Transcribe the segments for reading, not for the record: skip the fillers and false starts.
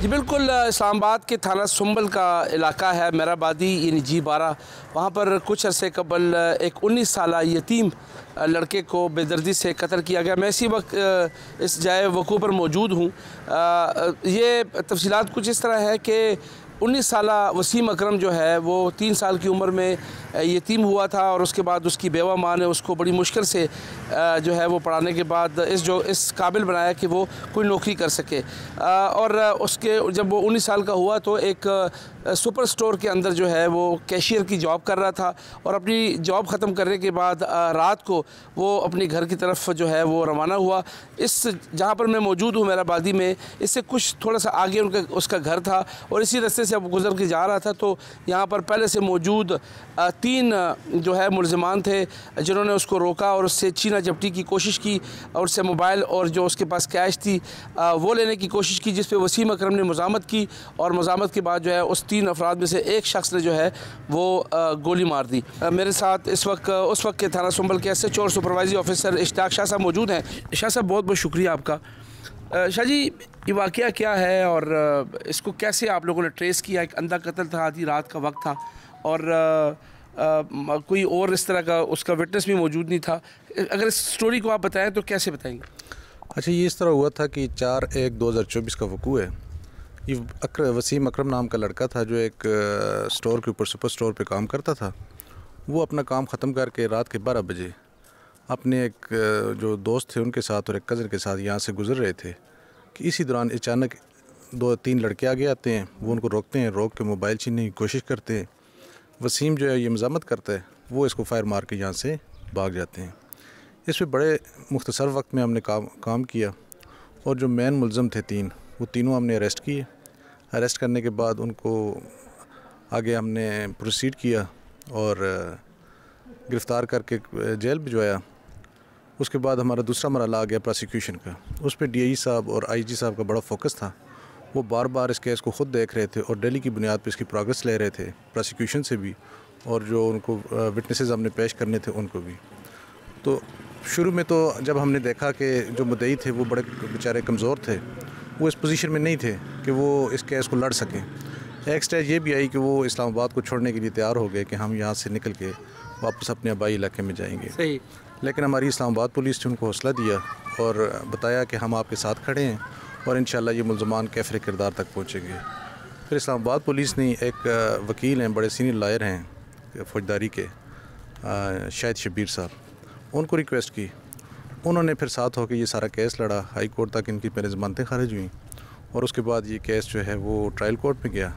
जी बिल्कुल, इस्लामाबाद के थाना सुंबल का इलाका है मेहराबादी यानी G12। वहाँ पर कुछ अरसे कबल एक 19 साला यतीम लड़के को बेदर्दी से कत्ल किया गया। मैं इसी वक्त इस जाए वक़ू पर मौजूद हूँ। ये तफसीलात कुछ इस तरह है कि 19 साला वसीम अकरम जो है वो 3 साल की उम्र में यतीम हुआ था और उसके बाद उसकी बेवा माँ ने उसको बड़ी मुश्किल से जो है वो पढ़ाने के बाद इस काबिल बनाया कि वो कोई नौकरी कर सके। और उसके जब वो 19 साल का हुआ तो एक सुपर स्टोर के अंदर जो है वो कैशियर की जॉब कर रहा था और अपनी जॉब ख़त्म करने के बाद रात को वो अपने घर की तरफ जो है वो रवाना हुआ। जहाँ पर मैं मौजूद हूँ मेहराबादी में, इससे कुछ थोड़ा सा आगे उसका घर था और इसी रास्ते से अब गुजर के जा रहा था तो यहाँ पर पहले से मौजूद 3 जो है मुलज़िमान थे जिन्होंने उसको रोका और उससे छीना झपटी की कोशिश की और उससे मोबाइल और जो उसके पास कैश थी वो लेने की कोशिश की, जिस पे वसीम अकरम ने मज़ामत की और मज़ामत के बाद जो है उस 3 अफराद में से एक शख्स ने जो है वो गोली मार दी। मेरे साथ उस वक्त के थाना सुंबल के SHO और सुपरवाइजरी ऑफिसर इश्तियाक शाह साहब मौजूद हैं। शाह साहब बहुत बहुत शुक्रिया आपका। शाह जी, ये वाक़या क्या है और इसको कैसे आप लोगों ने ट्रेस किया? एक अंधा कत्ल था, आधी रात का वक्त था और कोई और इस तरह का उसका विटनेस भी मौजूद नहीं था। अगर इस स्टोरी को आप बताएं तो कैसे बताएंगे? अच्छा, ये इस तरह हुआ था कि 4/1/2024 का वकूअ है। ये वसीम अकरम नाम का लड़का था जो एक स्टोर के ऊपर सुपर स्टोर पे काम करता था। वो अपना काम ख़त्म करके रात के 12 बजे अपने एक जो दोस्त थे उनके साथ और एक कज़न के साथ यहाँ से गुज़र रहे थे कि इसी दौरान अचानक 2-3 लड़के आगे आते हैं। वो उनको रोकते हैं, रोक के मोबाइल छीनने की कोशिश करते हैं। वसीम जो है ये मज़ामत करता है, वो इसको फायर मार के यहाँ से भाग जाते हैं। इसमें बड़े मुख्तसर वक्त में हमने काम किया और जो मेन मुलज़म थे 3, वो तीनों हमने अरेस्ट किए। अरेस्ट करने के बाद उनको आगे हमने प्रोसीड किया और गिरफ़्तार करके जेल भिजवाया। उसके बाद हमारा दूसरा मरहला आ गया प्रोसिक्यूशन का। उस पर DI साहब और IG साहब का बड़ा फोकस था। वो बार बार इस केस को ख़ुद देख रहे थे और डेली की बुनियाद पर इसकी प्रोग्रेस ले रहे थे, प्रोसिक्यूशन से भी और जो उनको विटनेसेस हमने पेश करने थे उनको भी। तो शुरू में तो जब हमने देखा कि जो मुद्दई थे वो बड़े बेचारे कमज़ोर थे, वो इस पोजीशन में नहीं थे कि वो इस केस को लड़ सकें। एक स्टेज ये भी आई कि वो इस्लामाबाद को छोड़ने के लिए तैयार हो गए कि हम यहाँ से निकल के वापस अपने आबाई इलाके में जाएंगे। सही। लेकिन हमारी इस्लामाबाद पुलिस ने उनको हौसला दिया और बताया कि हम आपके साथ खड़े हैं और इंशाल्लाह ये मुलज़मान कैफ़र किरदार तक पहुँचेंगे। फिर इस्लामाबाद पुलिस ने एक वकील हैं, बड़े सीनियर लॉयर हैं फौजदारी के, शाहिद शब्बीर साहब, उनको रिक्वेस्ट की। उन्होंने फिर साथ होकर ये सारा केस लड़ा। हाई कोर्ट तक इनकी पहले ज़मानतें खारिज हुई और उसके बाद ये केस जो है वो ट्रायल कोर्ट में गया।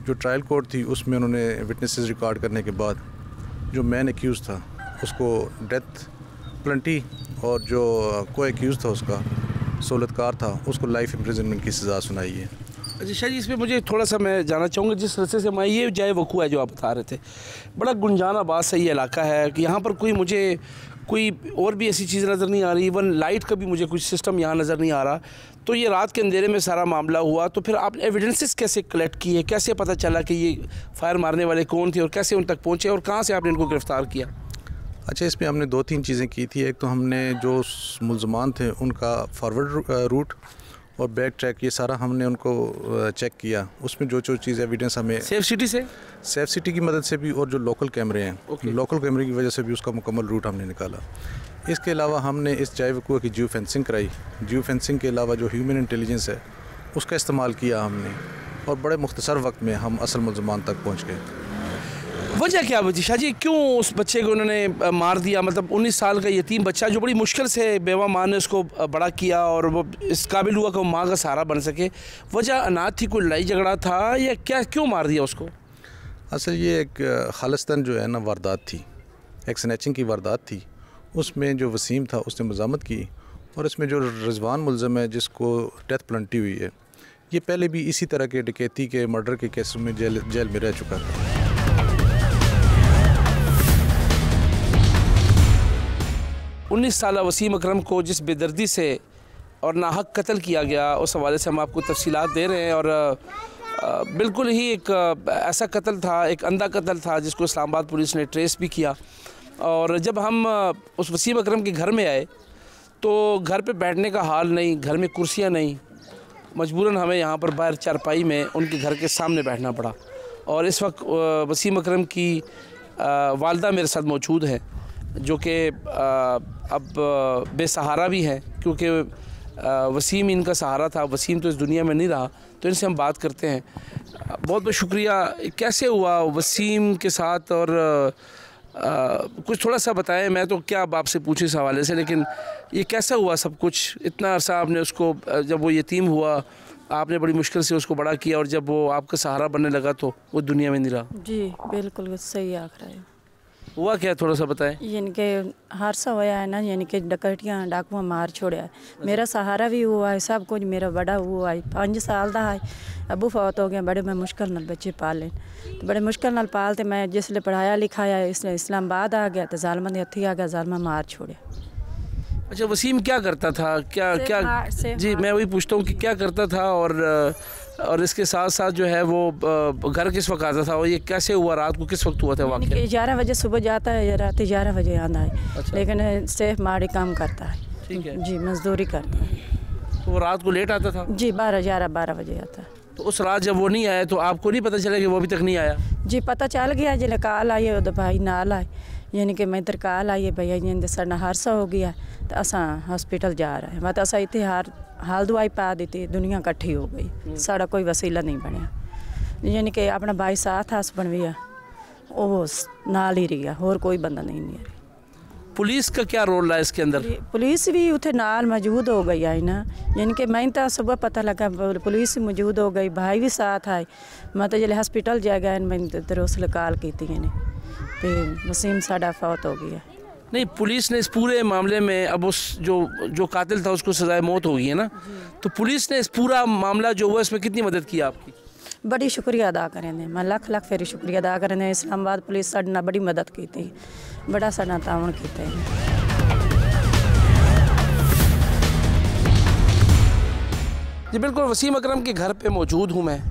जो ट्रायल कोर्ट थी उसमें उन्होंने विटनेसेस रिकॉर्ड करने के बाद जो मेन एक्यूज़ था उसको डेथ पेनल्टी और जो को एक्यूज़ था उसका सहूलतकार था उसको लाइफ इम्प्रिजनमेंट की सज़ा सुनाई है। अच्छा शाह जी, इसमें मुझे थोड़ा सा मैं जानना चाहूँगा, जिस रस्ते से मैं ये जाए वकूआ है जो आप बता रहे थे, बड़ा गुंजान आबाद से ये इलाका है कि यहाँ पर मुझे कोई और भी ऐसी चीज़ नज़र नहीं आ रही, इवन लाइट का भी मुझे कुछ सिस्टम यहाँ नज़र नहीं आ रहा। तो ये रात के अंधेरे में सारा मामला हुआ, तो फिर आपने एविडेंसेस कैसे कलेक्ट किए? कैसे पता चला कि ये फायर मारने वाले कौन थे और कैसे उन तक पहुँचे और कहाँ से आपने इनको गिरफ़्तार किया? अच्छा, इसमें हमने 2-3 चीज़ें की थी। एक तो हमने जो मुलज़मान थे उनका फॉरवर्ड रूट और बैक ट्रैक, ये सारा हमने उनको चेक किया। उसमें जो चीज़ एविडेंस हमें सेफ सिटी की मदद से भी और जो लोकल कैमरे हैं, लोकल कैमरे की वजह से भी उसका मुकम्मल रूट हमने निकाला। इसके अलावा हमने इस जाए वकूअ की जियो फेंसिंग कराई। जियो फेंसिंग के अलावा जो ह्यूमन इंटेलिजेंस है उसका इस्तेमाल किया हमने और बड़े मुख्तसर वक्त में हम असल मुलज़मान तक पहुँच गए। वजह क्या बची शाह जी, क्यों उस बच्चे को उन्होंने मार दिया? मतलब 19 साल का यतीम बच्चा जो बड़ी मुश्किल से बेवा माँ ने उसको बड़ा किया और वो इस काबिल हुआ कि वो माँ का सहारा बन सके। वजह अनाथ थी, कोई लड़ाई झगड़ा था या क्या, क्यों मार दिया उसको? असल ये एक खालिस्तान जो है ना वारदात थी, एक स्नैचिंग की वारदात थी। उसमें जो वसीम था उसने मज़ामत की और इसमें जो रिजवान मुलज़म है जिसको डेथ पेनल्टी हुई है, ये पहले भी इसी तरह के डकैती के मर्डर के केसों में जेल में रह चुका था। 19 साला वसीम अकरम को जिस बेदर्दी से और नाहक कत्ल किया गया, उस हवाले से हम आपको तफसीलात दे रहे हैं। और बिल्कुल ही एक ऐसा कत्ल था, एक अंधा कत्ल था जिसको इस्लामाबाद पुलिस ने ट्रेस भी किया। और जब हम उस वसीम अकरम के घर में आए तो घर पे बैठने का हाल नहीं, घर में कुर्सियाँ नहीं, मजबूरन हमें यहाँ पर बाहर चारपाई में उनके घर के सामने बैठना पड़ा। और इस वक्त वसीम अकरम की वालदा मेरे साथ मौजूद हैं, जो कि अब बेसहारा भी हैं, क्योंकि वसीम इनका सहारा था। वसीम तो इस दुनिया में नहीं रहा, तो इनसे हम बात करते हैं। बहुत बहुत शुक्रिया। कैसे हुआ वसीम के साथ, और कुछ थोड़ा सा बताएं। मैं तो क्या अब आपसे पूछूं इस हवाले से, लेकिन ये कैसा हुआ सब कुछ? इतना अरसा आपने उसको, जब वो यतीम हुआ आपने बड़ी मुश्किल से उसको बड़ा किया, और जब वो आपका सहारा बनने लगा तो वो दुनिया में नहीं रहा। जी बिल्कुल सही आख रहे हो। हुआ क्या, थोड़ा सा बताएं। यानी कि हादसा होया है ना, यानी कि डकैतियाँ डाकुआ मार छोड़ा है। मेरा सहारा भी हुआ है, सब कुछ मेरा बड़ा हुआ है। 5 साल का है, अबू फौत हो गया। बड़े मैं मुश्किल नाल बच्चे पाले, तो बड़े मुश्किल नाल पालते। मैं जिसले पढ़ाया लिखाया इसलिए इस्लामाबाद आ गया, तो जालमा के हथी आ गया, जालमा मार छोड़े। अच्छा, वसीम क्या करता था? क्या जी, मैं वही पूछता हूँ कि क्या करता था, और इसके साथ साथ जो है वो घर किस वक्त आता था, और ये कैसे हुआ, रात को किस वक्त हुआ था वाक़या? 11 बजे सुबह जाता है, रात 11 बजे आना है। अच्छा। लेकिन सेफ माड़ी काम करता है। ठीक है जी, मजदूरी करता है। तो वो रात को लेट आता था? जी, 12 बजे आता है। तो उस रात जब वो नहीं आया तो आपको नहीं पता चला कि वो अभी तक नहीं आया? जी पता चल गया, जिले काल आई उधर भाई नाल आए, यानी कि मैं इधर काल आई भैया जी साडा हादसा हो गया, तो असा हॉस्पिटल जा रहे हैं। मतलब असा इतने हाल दवाई पा दी, दुनिया इकट्ठी हो गई, साड़ा कोई वसीला नहीं बनया। यानी कि अपना भाई साथ हस बन गया, वो नाल ही रहा, होर कोई बंदा नहीं है। पुलिस का क्या रोल रहा है इसके अंदर? पुलिस भी उथे नाल मौजूद हो गई है ना, यानी कि मैं तो सुबह पता लगा पुलिस मौजूद हो गई, भाई भी साथ आए। मतलब जल्द हॉस्पिटल जा गए, मैं इधर उसले कॉल की तो वसीम साडा फौत हो गया। नहीं, पुलिस ने इस पूरे मामले में, अब उस जो कातिल था उसको सजाए मौत हो गई है ना, तो पुलिस ने इस पूरा मामला जो हुआ इसमें कितनी मदद की आपकी? बड़ी शुक्रिया अदा करें, मैं लख फेरी शुक्रिया अदा करें। इस्लामाबाद पुलिस साडे नाल बड़ी मदद की थी, बड़ा साडा तावन किया। जी बिल्कुल, वसीम अकरम के घर पे मौजूद हूँ मैं,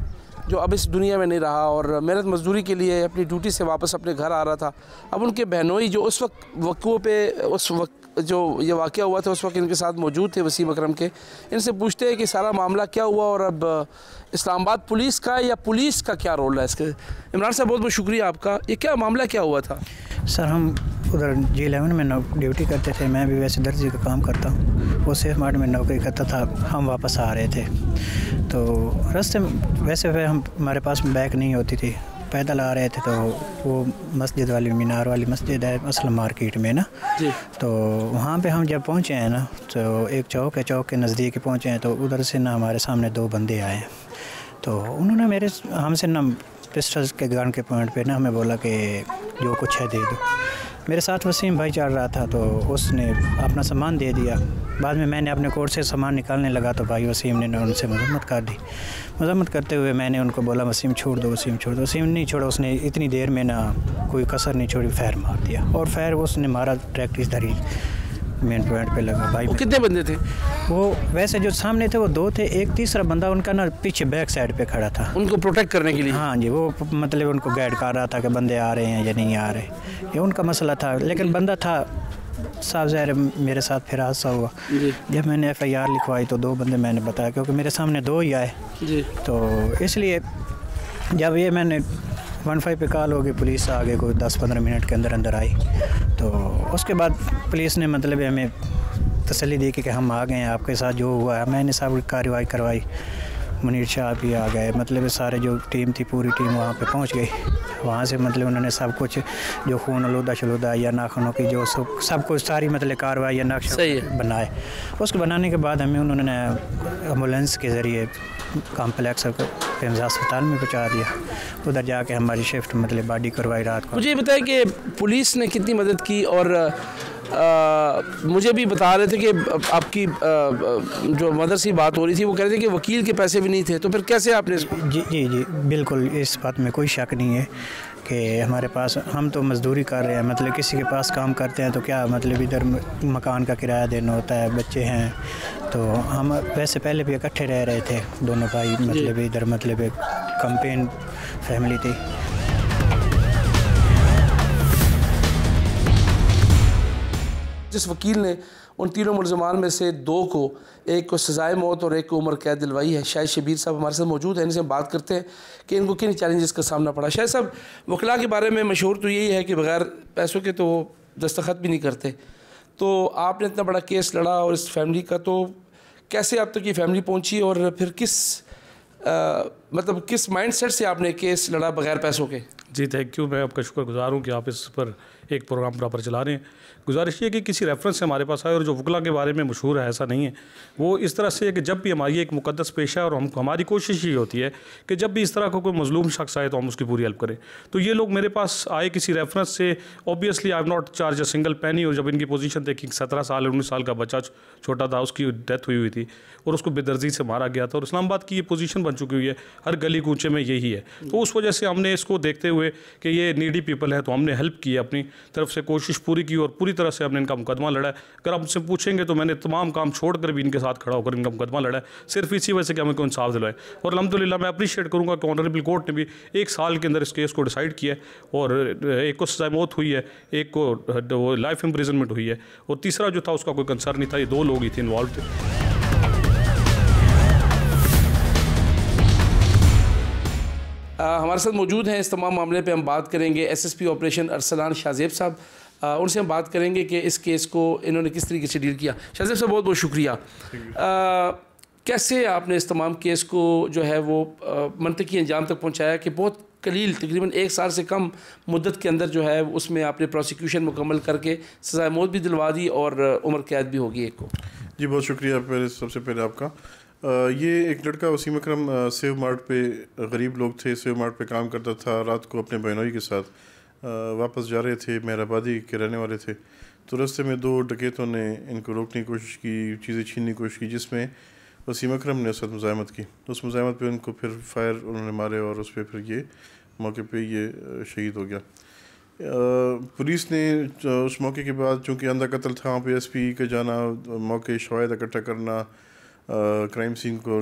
जो अब इस दुनिया में नहीं रहा और मेहनत मजदूरी के लिए अपनी ड्यूटी से वापस अपने घर आ रहा था। अब उनके बहनोई जो उस वक्त वक़्क़ों पे, उस वक्त जो ये वाक़या हुआ था उस वक्त इनके साथ मौजूद थे वसीम अकरम के, इनसे पूछते हैं कि सारा मामला क्या हुआ और अब इस्लामाबाद पुलिस का या पुलिस का क्या रोल है इसके। इमरान साहब, बहुत बहुत शुक्रिया आपका। ये क्या मामला क्या हुआ था? सर, हम उधर G11 में ड्यूटी करते थे। मैं भी वैसे दर्जी का काम करता हूँ, वो सेफ मार्ट में नौकरी करता था। हम वापस आ रहे थे तो रास्ते में वैसे हमारे पास बैग नहीं होती थी, पैदल आ रहे थे। तो वो मस्जिद वाली, मीनार वाली मस्जिद है असलम मार्केट में ना जी, तो वहाँ पे हम जब पहुँचे हैं ना, तो एक चौक है, चौक के नज़दीक पहुँचे हैं, तो उधर से ना हमारे सामने 2 बंदे आए। तो उन्होंने हमसे ना पिस्टल के गन के पॉइंट पे ना हमें बोला कि जो कुछ है दे दो। मेरे साथ वसीम भाई चल रहा था, तो उसने अपना सामान दे दिया। बाद में मैंने अपने कोट से सामान निकालने लगा, तो भाई वसीम ने उनसे मजम्मत कर दी। मजम्मत करते हुए मैंने उनको बोला वसीम छोड़ दो, वसीम छोड़ दो। वसीम नहीं छोड़ा, उसने इतनी देर में ना कोई कसर नहीं छोड़ी, फैर मार दिया। और फैर उसने मारा डायरेक्ट इस धरी मेन पॉइंट पे लगा। भाई, वो कितने बंदे थे? वो वैसे जो सामने थे वो 2 थे, एक तीसरा बंदा उनका ना पीछे बैक साइड पे खड़ा था, उनको प्रोटेक्ट करने के लिए। हाँ जी, वो मतलब उनको गाइड कर रहा था कि बंदे आ रहे हैं या नहीं आ रहे, ये उनका मसला था। लेकिन बंदा था साफ ज़ाहिर। मेरे साथ फिर हादसा हुआ। जब मैंने FIR लिखवाई तो 2 बंदे मैंने बताया, क्योंकि मेरे सामने 2 ही आए जी, तो इसलिए जब ये मैंने 15 पे कॉल हो गई, पुलिस आ गई, कोई 10-15 मिनट के अंदर आई। तो उसके बाद पुलिस ने मतलब हमें तसल्ली दी कि हम आ गए हैं, आपके साथ जो हुआ है। मैंने सब कार्रवाई करवाई, मुनीर शाह भी आ गए, मतलब सारे जो टीम थी पूरी टीम वहाँ पे पहुँच गई। वहाँ से मतलब उन्होंने सब कुछ जो खून आलूदा शलूदा या नाखूनों की जो सब कुछ सारी मतलब कार्रवाई या नक्शा बनाए। उसको बनाने के बाद हमें उन्होंने एम्बुलेंस के ज़रिए कॉम्प्लेक्स फेमस अस्पताल में पहुँचा दिया। उधर जाके हमारी शिफ्ट मतलब बॉडी करवाई रात को। मुझे बताया कि पुलिस ने कितनी मदद की, और मुझे भी बता रहे थे कि आपकी जो मदर से बात हो रही थी वो कह रहे थे कि वकील के पैसे भी नहीं थे, तो फिर कैसे आपने? जी बिल्कुल, इस बात में कोई शक नहीं है कि हमारे पास, हम तो मज़दूरी कर रहे हैं, मतलब किसी के पास काम करते हैं तो क्या मतलब इधर मकान का किराया देना होता है, बच्चे हैं, तो हम वैसे पहले भी इकट्ठे रह रहे थे दोनों भाई, मतलब इधर मतलब एक कंपेन फैमिली थी। जिस वकील ने उन तीनों मुलजमान में से 2 को, एक को सज़ाए मौत और एक को उम्र कैद दिलवाई है। शाहिद शबीर साहब हमारे साथ मौजूद हैं, इनसे हम बात करते हैं कि इनको किन चैलेंजेस का सामना पड़ा। शाहिद साहब, वकला के बारे में मशहूर तो यही है कि बग़ैर पैसों के तो दस्तखत भी नहीं करते, तो आपने इतना बड़ा केस लड़ा और इस फैमिली का, तो कैसे अब तक ये फैमिली पहुँची और फिर मतलब किस माइंडसेट से आपने केस लड़ा बग़ैर पैसों के? जी थैंक यू, मैं आपका शुक्रगुजार हूँ कि आप इस पर एक प्रोग्राम बराबर चला रहे हैं। गुजारिश ये कि किसी रेफरेंस से हमारे पास आए, और जो वकला के बारे में मशहूर है ऐसा नहीं है, वो इस तरह से है कि जब भी हमारी एक मुकद्दस पेशा है और हमारी कोशिश ये होती है कि जब भी इस तरह का कोई मजलूम शख्स आए तो हम उसकी पूरी हेल्प करें। तो ये लोग मेरे पास आए किसी रेफरेंस से। Obviously I have not charge a single पैनी, और जब इनकी पोजीशन देखी 17 साल 19 साल का बच्चा छोटा था, उसकी डेथ हुई थी और उसको बेदर्दी से मारा गया था, और इस्लामाबाद की ये पोजीशन बन चुकी हुई है, हर गली कूचे में यही है। तो उस वजह से हमने इसको देखते हुए कि ये नीडी पीपल है, तो हमने हेल्प की, अपनी तरफ से कोशिश पूरी की और पूरी तरह से हमने इनका मुकदमा लड़ा है। अगर आप मुझसे पूछेंगे तो मैंने तमाम काम छोड़कर भी इनके साथ खड़ा होकर इनका मुकदमा लड़ा है, सिर्फ इसी वजह से कि हमें को इंसाफ दिलवाए। और अल्हम्दुलिल्लाह मैं अप्रिशिएट करूँगा कि ऑनरेबल कोर्ट ने भी 1 साल के अंदर इस केस को डिसाइड किया है, और एक को सज़ाए मौत हुई है, एक को वो लाइफ इम्प्रिजनमेंट हुई है, और तीसरा जो था उसका कोई कंसर्न नहीं था। ये 2 लोग ही थे इन्वॉल्व थे। हमारे साथ मौजूद हैं, इस तमाम मामले पे हम बात करेंगे SSP ऑपरेशन अरसलान शाहजेब साहब। उनसे हम बात करेंगे कि इस केस को इन्होंने किस तरीके से डील किया। शाहजेब साहब, बहुत बहुत शुक्रिया। कैसे आपने इस तमाम केस को जो है वो मंतकी अंजाम तक पहुँचाया कि बहुत कलील तकरीबन 1 साल से कम मुद्दत के अंदर जो है उसमें आपने प्रोसिक्यूशन मुकम्मल करके सज़ाए मौत भी दिलवा दी और उम्र कैद भी होगी एक को? जी बहुत शुक्रिया। पहले सबसे पहले आपका ये एक लड़का वसीम अकरम सेव मार्ट पे, गरीब लोग थे, सेव मार्ट पे काम करता था। रात को अपने बहनोई के साथ वापस जा रहे थे, मेहराबादी के रहने वाले थे। तो रास्ते में 2 डकैतों ने इनको रोकने की कोशिश की, चीज़ें छीनने की कोशिश की, जिसमें वसीम अकरम ने उस वक्त मुज़ाहमत की। उस मुज़ाहमत पे उनको फिर फायर उन्होंने मारे और उस पर फिर ये मौके पे ये शहीद हो गया। पुलिस ने उस मौके के बाद, चूँकि अंधा कत्ल था, वहाँ पे SP का जाना, मौके शवाहिद इकट्ठा करना, क्राइम सीन को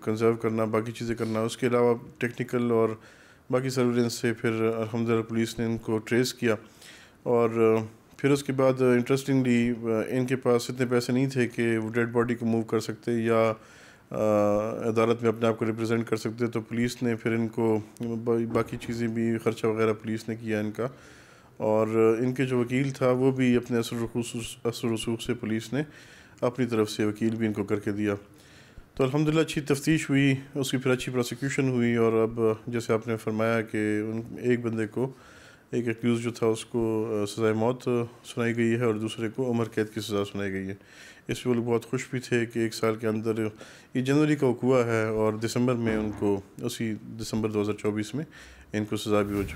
कंजर्व करना, बाकी चीज़ें करना, उसके अलावा टेक्निकल और बाकी सर्विलेंस से फिर अल्हम्दुलिल्लाह पुलिस ने इनको ट्रेस किया। और फिर उसके बाद इंटरेस्टिंगली इनके पास इतने पैसे नहीं थे कि वो डेड बॉडी को मूव कर सकते या अदालत में अपने आप को रिप्रेजेंट कर सकते। तो पुलिस ने फिर इनको बाकी चीज़ें भी, ख़र्चा वगैरह पुलिस ने किया इनका, और इनके जो वकील था वो भी अपने असर रसूख से पुलिस ने अपनी तरफ से वकील भी इनको करके दिया। तो अल्हम्दुलिल्लाह अच्छी तफ्तीश हुई, उसकी फिर अच्छी प्रोसिक्यूशन हुई, और अब जैसे आपने फरमाया कि एक बंदे को, एक एक्यूज़ जो था उसको सज़ाए मौत सुनाई गई है और दूसरे को उम्र कैद की सज़ा सुनाई गई है। इस पर वो लोग बहुत खुश भी थे कि 1 साल के अंदर, ये जनवरी का हुआ है और दिसंबर में उनको, उसी दिसंबर 2024 में इनको सज़ा भी हो